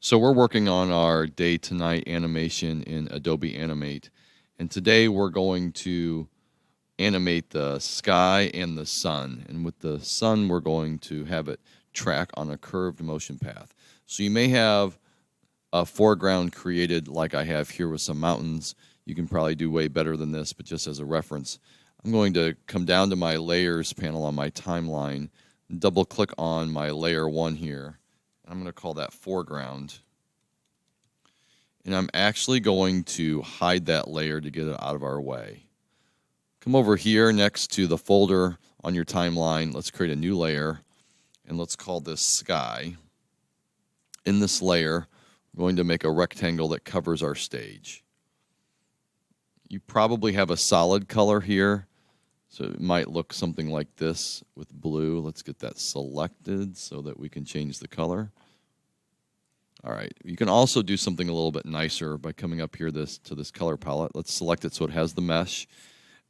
So we're working on our day to night animation in Adobe Animate. And today we're going to animate the sky and the sun. And with the sun, we're going to have it track on a curved motion path. So you may have a foreground created like I have here with some mountains. You can probably do way better than this, but just as a reference, I'm going to come down to my layers panel on my timeline, double click on my layer 1 here. I'm going to call that foreground. And I'm actually going to hide that layer to get it out of our way. Come over here next to the folder on your timeline. Let's create a new layer, and let's call this sky. In this layer, we're going to make a rectangle that covers our stage. You probably have a solid color here, so it might look something like this with blue. Let's get that selected so that we can change the color. All right, you can also do something a little bit nicer by coming up here to this color palette. Let's select it so it has the mesh,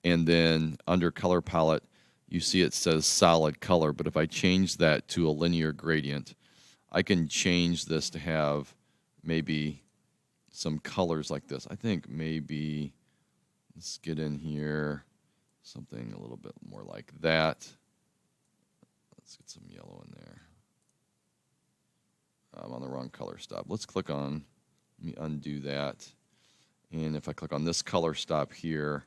and then under color palette, you see it says solid color, but if I change that to a linear gradient, I can change this to have maybe some colors like this. I think maybe, let's get in here, something a little bit more like that. Let's get some yellow in there. I'm on the wrong color stop. Let's click on, let me undo that. And if I click on this color stop here,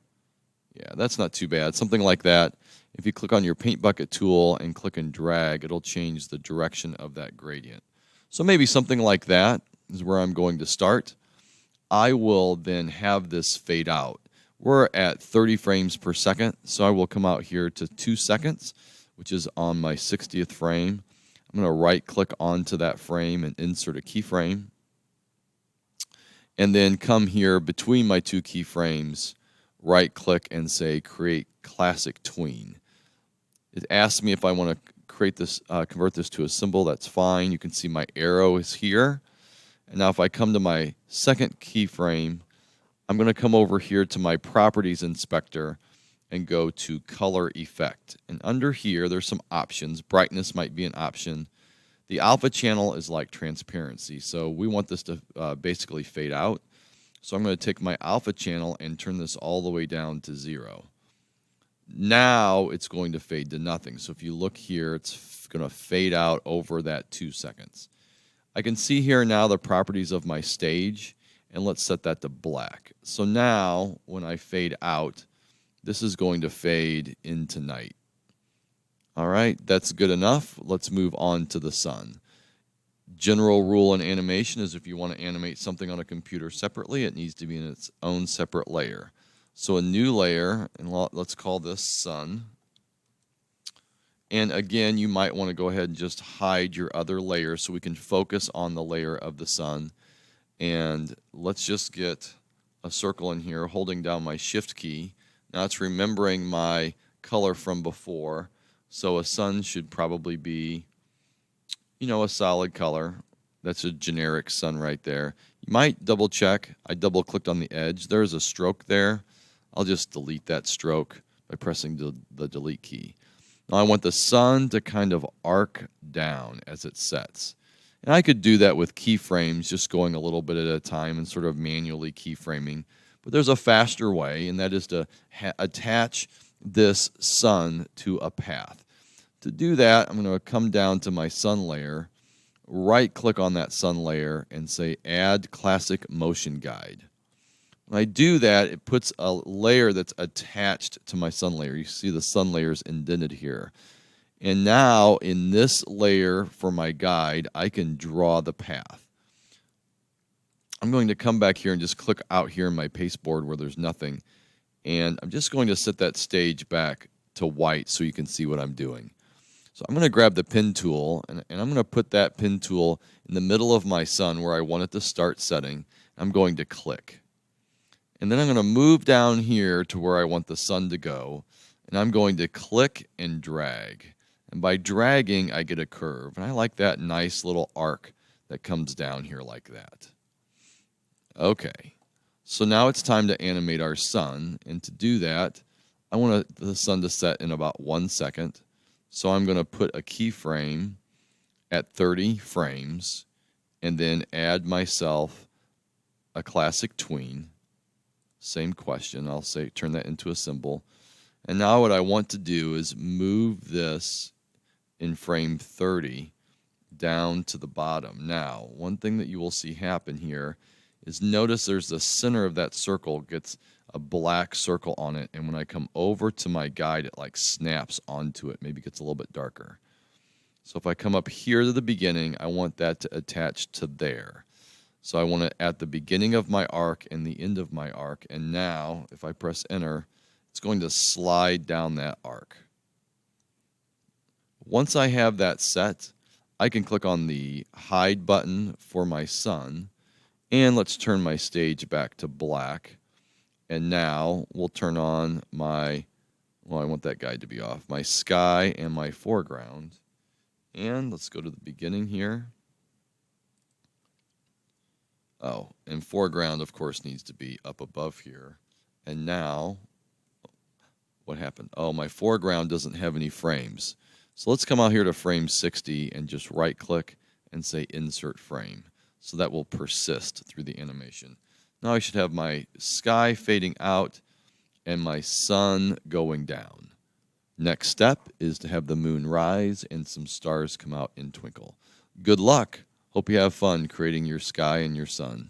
yeah, that's not too bad. Something like that. If you click on your paint bucket tool and click and drag, it'll change the direction of that gradient. So maybe something like that is where I'm going to start. I will then have this fade out. We're at 30 frames per second, so I will come out here to 2 seconds, which is on my 60th frame. I'm going to right-click onto that frame and insert a keyframe. And then come here between my 2 keyframes, right-click and say Create Classic Tween. It asks me if I want to create this, convert this to a symbol. That's fine. You can see my arrow is here. And now if I come to my second keyframe, I'm going to come over here to my Properties Inspector and go to Color Effect. And under here, there's some options. Brightness might be an option. The alpha channel is like transparency, so we want this to basically fade out. So I'm going to take my alpha channel and turn this all the way down to 0. Now it's going to fade to nothing. So if you look here, it's going to fade out over that 2 seconds. I can see here now the properties of my stage, and let's set that to black. So now when I fade out, this is going to fade into night. All right, that's good enough. Let's move on to the sun. General rule in animation is if you want to animate something on a computer separately, it needs to be in its own separate layer. So a new layer, and let's call this sun. And again, you might want to go ahead and just hide your other layer so we can focus on the layer of the sun. And let's just get a circle in here holding down my shift key. Now it's remembering my color from before. So a sun should probably be, a solid color. That's a generic sun right there. You might double check. I double clicked on the edge. There's a stroke there. I'll just delete that stroke by pressing the delete key. Now I want the sun to kind of arc down as it sets. And I could do that with keyframes, just going a little bit at a time and sort of manually keyframing. But there's a faster way, and that is to attach this sun to a path. To do that, I'm going to come down to my sun layer, right-click on that sun layer, and say Add Classic Motion Guide. When I do that, it puts a layer that's attached to my sun layer. You see the sun layer is indented here. And now, in this layer for my guide, I can draw the path. I'm going to come back here and just click out here in my pasteboard where there's nothing. And I'm just going to set that stage back to white so you can see what I'm doing. So I'm going to grab the pen tool, and I'm going to put that pen tool in the middle of my sun where I want it to start setting. I'm going to click. And then I'm going to move down here to where I want the sun to go, and I'm going to click and drag. And by dragging, I get a curve. And I like that nice little arc that comes down here like that. Okay, so now it's time to animate our sun. And to do that, I want the sun to set in about 1 second. So I'm going to put a keyframe at 30 frames. and then add myself a classic tween. Same question. I'll say turn that into a symbol. And now what I want to do is move this in frame 30 down to the bottom. Now, one thing that you will see happen here is notice there's the center of that circle gets a black circle on it, and when I come over to my guide, it like snaps onto it, maybe gets a little bit darker. So if I come up here to the beginning, I want that to attach to there. So I want it at the beginning of my arc and the end of my arc, and now if I press enter, it's going to slide down that arc. Once I have that set, I can click on the hide button for my sun, and let's turn my stage back to black. And now we'll turn on my, well, I want that guide to be off, my sky and my foreground. And let's go to the beginning here. Oh, and foreground, of course, needs to be up above here. And now, what happened? Oh, my foreground doesn't have any frames. So let's come out here to frame 60 and just right-click and say Insert Frame. So that will persist through the animation. Now I should have my sky fading out and my sun going down. Next step is to have the moon rise and some stars come out and twinkle. Good luck. Hope you have fun creating your sky and your sun.